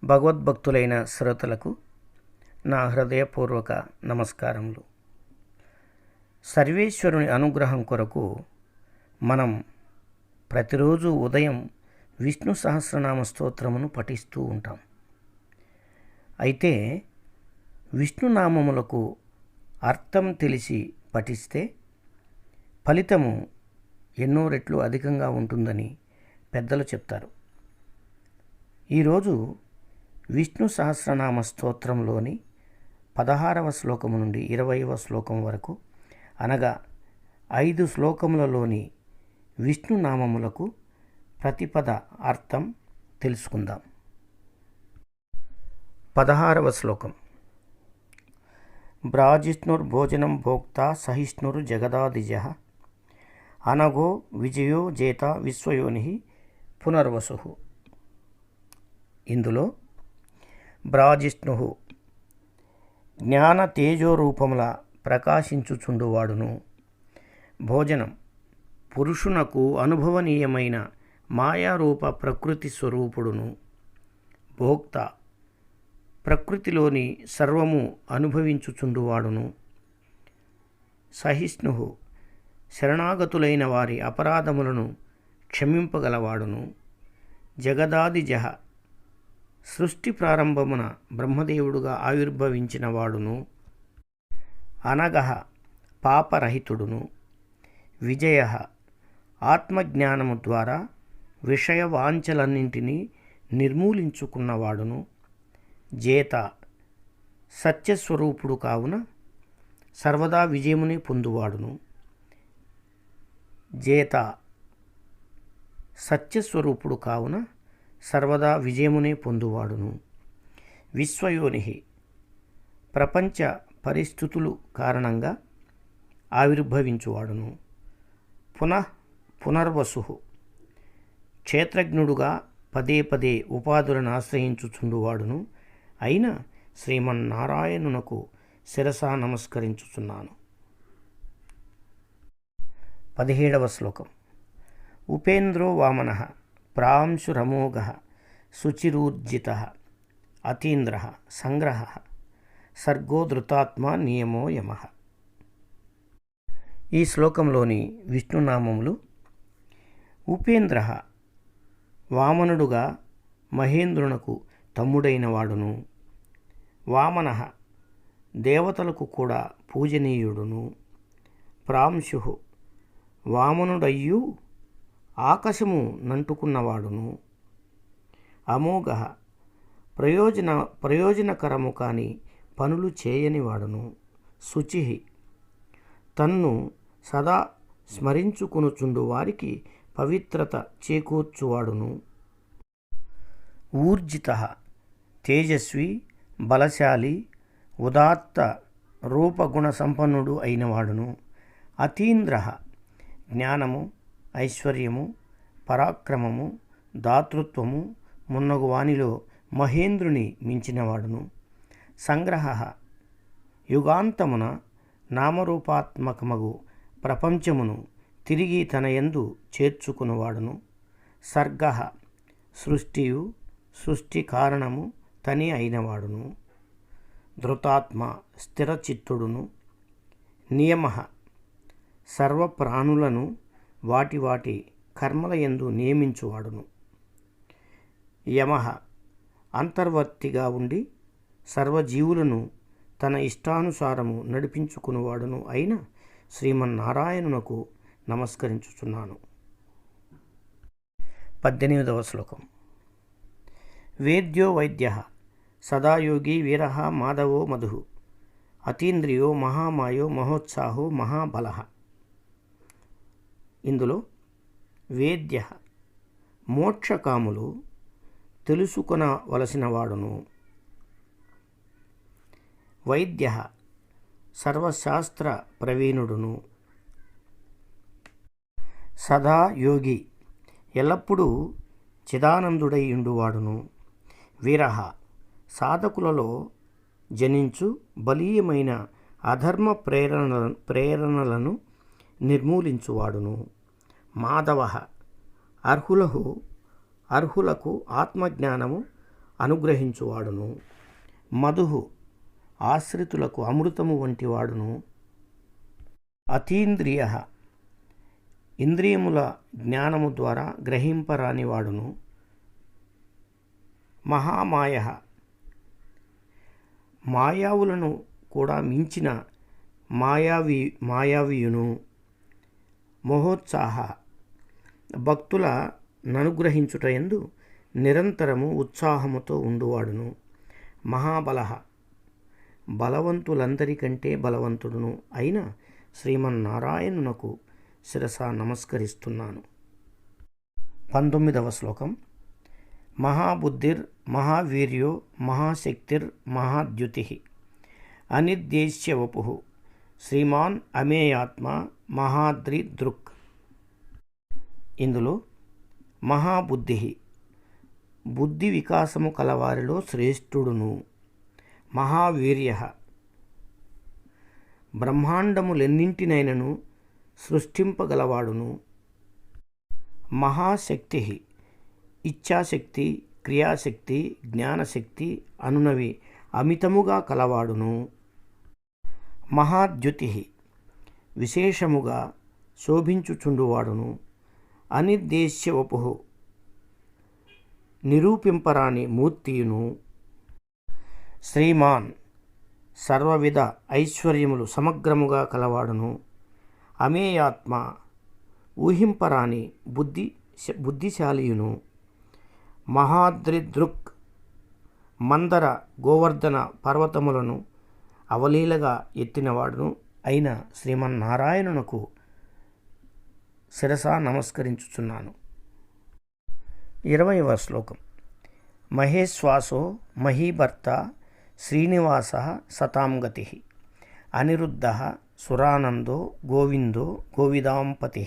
భగవద్భక్తులైన శ్రోతలకు నా హృదయపూర్వక నమస్కారములు. సర్వేశ్వరుని అనుగ్రహం కొరకు మనం ప్రతిరోజు ఉదయం విష్ణు సహస్రనామ స్తోత్రమును పఠిస్తూ ఉంటాం. అయితే విష్ణునామములకు అర్థం తెలిసి పఠిస్తే ఫలితము ఎన్నో రెట్లు అధికంగా ఉంటుందని పెద్దలు చెప్తారు. ఈరోజు విష్ణు సహస్రనామ స్తోత్రంలోని 16వ శ్లోకము నుండి 20వ శ్లోకం వరకు, అనగా 5 శ్లోకములలోని విష్ణునామములకు ప్రతిపద అర్థం తెలుసుకుందాం. 16వ శ్లోకం. బ్రాజిష్ణుర్భోజనం భోక్తా సహిష్ణుర్ జగదాదిజః అనఘో విజయో జేత విశ్వయోని పునర్వసు. ఇందులో బ్రాజిష్ణు జ్ఞాన తేజోరూపముల ప్రకాశించుచుండువాడును, భోజనం పురుషునకు అనుభవనీయమైన మాయారూప ప్రకృతి స్వరూపుడును, భోక్త ప్రకృతిలోని సర్వము అనుభవించుచుండువాడును, సహిష్ణు శరణాగతులైన వారి అపరాధములను క్షమింపగలవాడును, జగదాదిజః సృష్టి ప్రారంభమున బ్రహ్మదేవుడుగా ఆవిర్భవించిన వాడును, అనగః పాపరహితుడును, విజయః ఆత్మజ్ఞానము ద్వారా విషయవాంఛలన్నింటినీ నిర్మూలించుకున్నవాడును, జేత సత్యస్వరూపుడు కావున సర్వదా విజయముని పొందువాడును, జేత సత్యస్వరూపుడు కావున సర్వదా విజయమునే పొందువాడును, విశ్వయోని ప్రపంచ పరిస్థితులు కారణంగా ఆవిర్భవించువాడును, పునర్వసు క్షేత్రజ్ఞుడుగా పదే పదే ఉపాధులను ఆశ్రయించుచుండువాడును అయిన శ్రీమన్నారాయణునకు శిరసా నమస్కరించుచున్నాను. 17వ శ్లోకం. ఉపేంద్రో వామనః ప్రాంశురమోఘః శుచిరూర్జితః అతీంద్రః సంగ్రహః సర్గో ధృతాత్మా నియమో యమః. ఈ శ్లోకంలోని విష్ణునామములు: ఉపేంద్రః వామనుడుగా మహేంద్రునకు తమ్ముడైన వాడును, వామనః దేవతలకు కూడా పూజనీయుడును, ప్రాంశు వామనుడయ్యు ఆకాశము నంటుకున్నవాడును, అమోఘః ప్రయోజనకరము కాని పనులు చేయనివాడును, శుచిః తన్ను సదా స్మరించుకొనుచుండు వారికి పవిత్రత చేకూర్చువాడును, ఊర్జితః తేజస్వి బలశాలి ఉదాత్త రూపగుణ సంపన్నుడు అయినవాడును, అతీంద్రః జ్ఞానము ఐశ్వర్యము పరాక్రమము దాతృత్వము మున్నగు వానిలో మహేంద్రుని మించినవాడును, సంగ్రహః యుగాంతమున నామరూపాత్మకమగు ప్రపంచమును తిరిగి తన యందు చేర్చుకునివాడును, సర్గః సృష్టియు సృష్టి కారణము తని అయినవాడును, ధృతాత్మ స్థిరచిత్తుడును, నియమః సర్వప్రాణులను వాటి వాటి కర్మల యందు నియమించువాడును, యమః అంతర్వర్తిగా ఉండి సర్వజీవులను తన ఇష్టానుసారము నడిపించుకునివాడును అయిన శ్రీమన్నారాయణునకు నమస్కరించుచున్నాను. 18వ శ్లోకం. వేద్యో వైద్యః సదాయోగి వీరః మాధవో మధుః అతీంద్రియో మహామాయో మహోత్సాహో మహాబలః. ఇందులో వేద్య మోక్షకాములు తెలుసుకొనవలసిన వాడును, వైద్య సర్వశాస్త్ర ప్రవీణుడును, సదా యోగి ఎల్లప్పుడూ చిదానందుడైయుండువాడును, వీరః సాధకులలో జనించు బలీయమైన అధర్మ ప్రేరణలను నిర్మూలించువాడును, మాధవః అర్హులకు ఆత్మజ్ఞానము అనుగ్రహించువాడును. మధుహు ఆశ్రితులకు అమృతము వంటి వాడును. అతీంద్రియ ఇంద్రియముల జ్ఞానము ద్వారా గ్రహింపరానివాడును. మహామాయ మాయావులను కూడా మించిన మాయావియును. మహోత్సాహ భక్తుల ననుగ్రహించుటయందు నిరంతరము ఉత్సాహముతో ఉండువాడును. మహాబల బలవంతులందరికంటే బలవంతుడును అయిన శ్రీమన్నారాయణునకు శిరస నమస్కరిస్తున్నాను. 19వ శ్లోకం. మహాబుద్ధిర్ మహావీర్యో మహాశక్తిర్ మహాద్యుతి అనిర్దేశ్య వపు శ్రీమాన్ అమేయాత్మ మహాద్రిదృక్. ఇందులో మహాబుద్ధి బుద్ధి వికాసము కలవారిలో శ్రేష్ఠుడును. మహావీర్య బ్రహ్మాండములెన్నింటినైనను సృష్టింపగలవాడును. మహాశక్తి ఇచ్ఛాశక్తి క్రియాశక్తి జ్ఞానశక్తి అనునవి అమితముగా కలవాడును. మహాద్యుతి విశేషముగా శోభించుచుండువాడును. అనిర్దేశ్య వపు నిరూపింపరాని మూర్తియును. శ్రీమాన్ సర్వవిధ ఐశ్వర్యములు సమగ్రముగా కలవాడును. అమేయాత్మ ఊహింపరాని బుద్ధిశాలియును. మహాద్రిదృక్ మందర గోవర్ధన పర్వతములను అవలీలగా ఎత్తినవాడును అయిన శ్రీమన్నారాయణునకు శిరస నమస్కరించుచున్నాను. 20వ శ్లోకం. మహేశ్వాసో మహీభర్త శ్రీనివాస సతాంగతి అనిరుద్ధ సురానందో గోవిందో గోవిదాంపతి.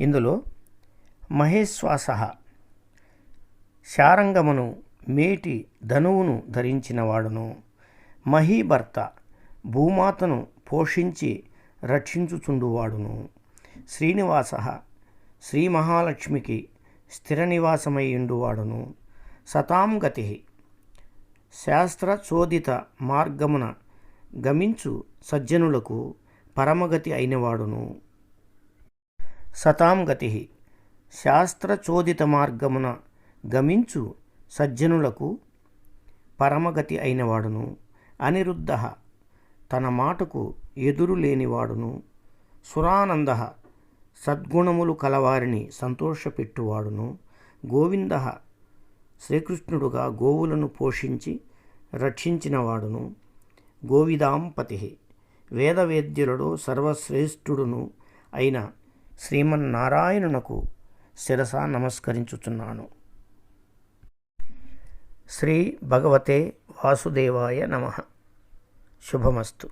ఇందులో మహేశ్వాస శారంగమును మేటి ధనువును ధరించినవాడును. మహీభర్త భూమాతను పోషించి రక్షించుచుండువాడును. శ్రీనివాస శ్రీ మహాలక్ష్మికి స్థిర నివాసమైయుండువాడును. సతాంగతి శాస్త్రచోదిత మార్గమున గమించు సజ్జనులకు పరమగతి అయినవాడును. సతాంగతి శాస్త్రచోదిత మార్గమున గమించు సజ్జనులకు పరమగతి అయినవాడును. అనిరుద్ధ తన మాటకు ఎదురు లేనివాడును. సురానంద సద్గుణములు కలవారిని సంతోషపెట్టువాడును. గోవింద శ్రీకృష్ణుడుగా గోవులను పోషించి రక్షించినవాడును. గోవిదాంపతి వేదవేద్యులలో సర్వశ్రేష్ఠుడును అయిన శ్రీమన్నారాయణునకు శిరస నమస్కరించుచున్నాను. శ్రీ భగవతే వాసుదేవాయ నమః. శుభమస్తు.